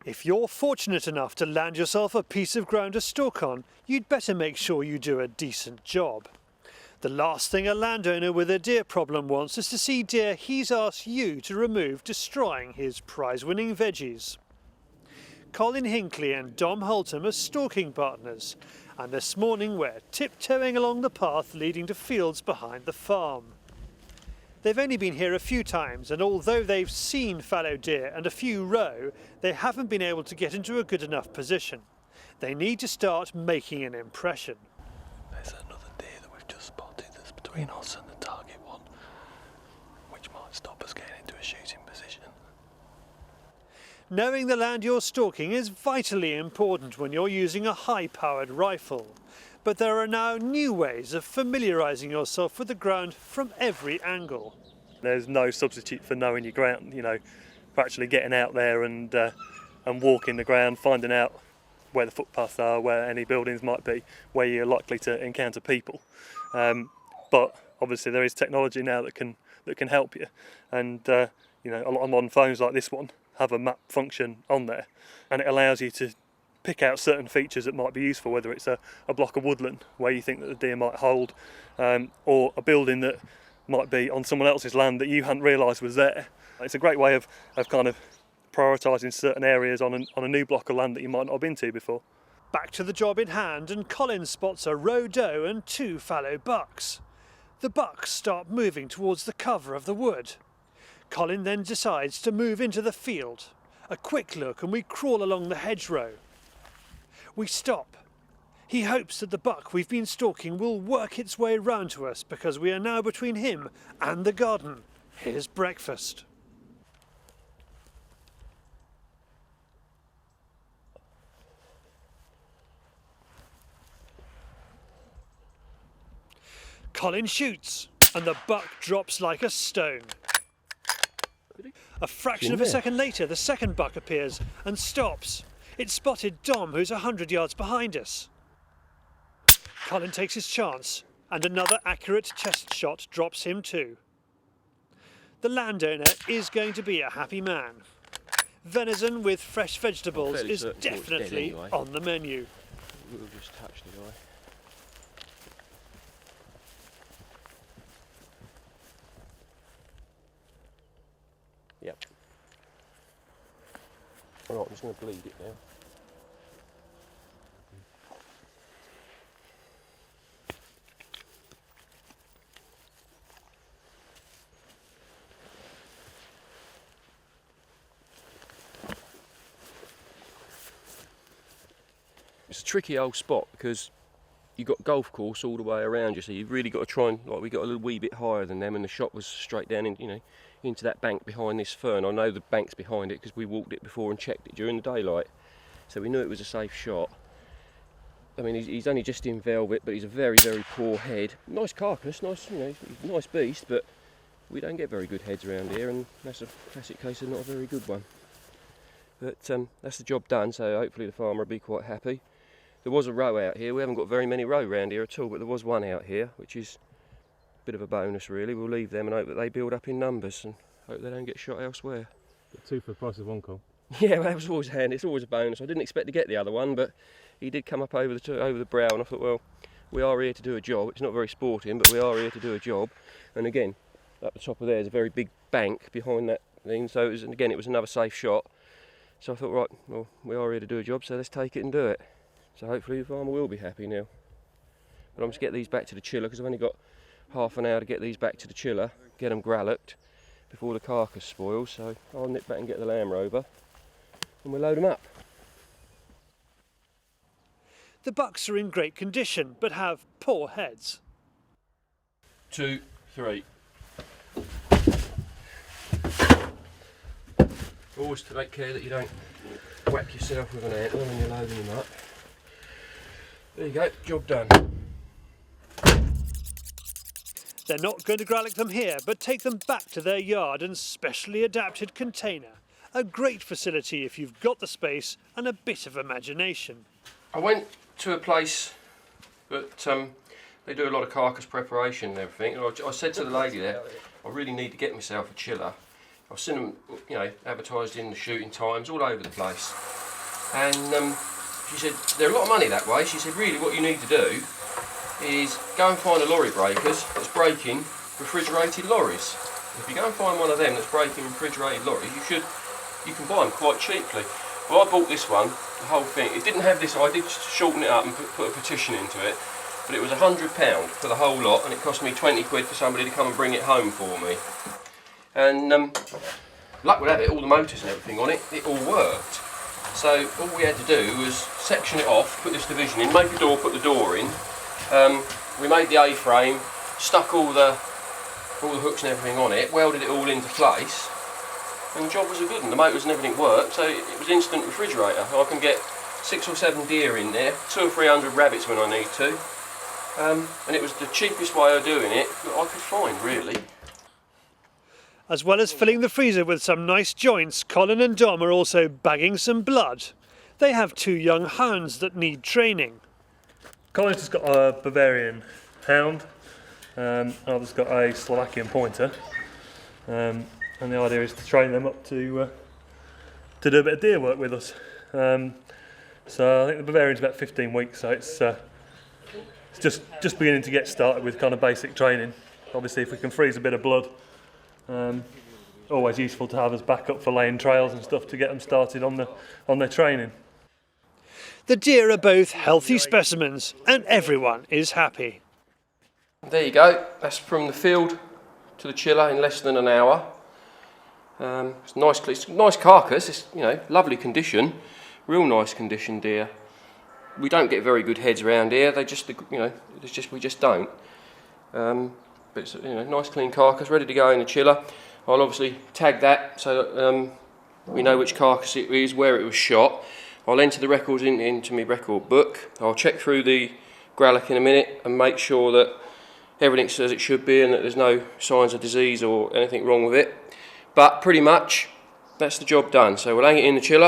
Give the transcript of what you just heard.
If you're fortunate enough to land yourself a piece of ground to stalk on, you'd better make sure you do a decent job. The last thing a landowner with a deer problem wants is to see deer he's asked you to remove destroying his prize-winning veggies. Colin Hinckley and Dom Hultham are stalking partners, and this morning we're tiptoeing along the path leading to fields behind the farm. They've only been here a few times, and although they've seen fallow deer and a few roe, they haven't been able to get into a good enough position. They need to start making an impression. There's another deer that we've just spotted that's between us and the target one, which might stop us getting into a shooting position. Knowing the land you're stalking is vitally important when you're using a high-powered rifle. But there are now new ways of familiarising yourself with the ground from every angle. There's no substitute for knowing your ground, for actually getting out there and walking the ground, finding out where the footpaths are, where any buildings might be, where you're likely to encounter people. But obviously there is technology now that can help you, and a lot of modern phones like this one have a map function on there, and it allows you to pick out certain features that might be useful, whether it's a block of woodland where you think that the deer might hold, or a building that might be on someone else's land that you hadn't realised was there. It's a great way of kind of prioritising certain areas on a new block of land that you might not have been to before. Back to the job in hand, and Colin spots a roe doe and 2 fallow bucks. The bucks start moving towards the cover of the wood. Colin then decides to move into the field. A quick look and we crawl along the hedgerow. We stop. He hopes that the buck we've been stalking will work its way round to us, because we are now between him and the garden. Here's breakfast. Colin shoots, and the buck drops like a stone. A fraction of a second later, the second buck appears and stops. It spotted Dom, who's 100 yards behind us. Colin takes his chance, and another accurate chest shot drops him too. The landowner is going to be a happy man. Venison with fresh vegetables is definitely on the menu. We'll just touch the eye. Yep. Alright, I'm just going to bleed it now. It's a tricky old spot because you've got golf course all the way around you, so you've really got to try and, we got a little wee bit higher than them, and the shot was straight down in, into that bank behind this fern. I know the bank's behind it because we walked it before and checked it during the daylight, so we knew it was a safe shot. I mean, he's only just in velvet, but he's a very, very poor head. Nice carcass, nice, nice beast, but we don't get very good heads around here, and that's a classic case of not a very good one. But that's the job done, so hopefully the farmer will be quite happy. There was a roe out here. We haven't got very many roe around here at all, but there was one out here, which is a bit of a bonus really. We'll leave them and hope that they build up in numbers and hope they don't get shot elsewhere. But 2 for the price of 1, Cole. Yeah, well, that was always handy. It's always a bonus. I didn't expect to get the other one, but he did come up over the brow, and I thought, well, we are here to do a job. It's not very sporting, but we are here to do a job. And again, at the top of there is a very big bank behind that thing, so it was another safe shot. So I thought, right, well, we are here to do a job, so let's take it and do it. So hopefully the farmer will be happy now. But I'm just get these back to the chiller, because I've only got half an hour to get these back to the chiller, get them grallocked before the carcass spoils. So I'll nip back and get the lamb rover and we'll load them up. The bucks are in great condition, but have poor heads. 2, 3. Always to take care that you don't whack yourself with an antler when you're loading them up. There you go, job done. They're not going to gralloch them here, but take them back to their yard and specially adapted container. A great facility if you've got the space and a bit of imagination. I went to a place that they do a lot of carcass preparation and everything. And I said to the lady there, I really need to get myself a chiller, I've seen them, you know, advertised in the Shooting Times all over the place. And she said, they're a lot of money that way. She said, really what you need to do is go and find a lorry breakers that's breaking refrigerated lorries. If you go and find one of them that's breaking refrigerated lorries, you can buy them quite cheaply. Well, I bought this one, the whole thing. It didn't have this, I did shorten it up and put a petition into it, but it was £100 for the whole lot, and it cost me 20 quid for somebody to come and bring it home for me. And luck would have it, all the motors and everything on it, it all worked. So all we had to do was section it off, put this division in, make a door, put the door in. We made the A-frame, stuck all the hooks and everything on it, welded it all into place, and the job was a good one. The motors and everything worked, so it was instant refrigerator. I can get 6 or 7 deer in there, 200 or 300 rabbits when I need to, and it was the cheapest way of doing it that I could find, really. As well as filling the freezer with some nice joints, Colin and Dom are also bagging some blood. They have 2 young hounds that need training. Colin's just got a Bavarian hound, I've just got a Slovakian pointer, and the idea is to train them up to do a bit of deer work with us. So I think the Bavarian's about 15 weeks, so it's just beginning to get started with kind of basic training. Obviously, if we can freeze a bit of blood, always useful to have as backup for laying trails and stuff to get them started on their training. The deer are both healthy specimens and everyone is happy. There you go, that's from the field to the chiller in less than an hour. It's a nice carcass, it's, you know, lovely condition, real nice condition deer. We don't get very good heads around here, we just don't. But it's, you know, nice clean carcass, ready to go in the chiller. I'll obviously tag that so that we know which carcass it is, where it was shot. I'll enter the records into my record book. I'll check through the gralloch in a minute and make sure that everything says it should be and that there's no signs of disease or anything wrong with it. But pretty much that's the job done. So we'll hang it in the chiller.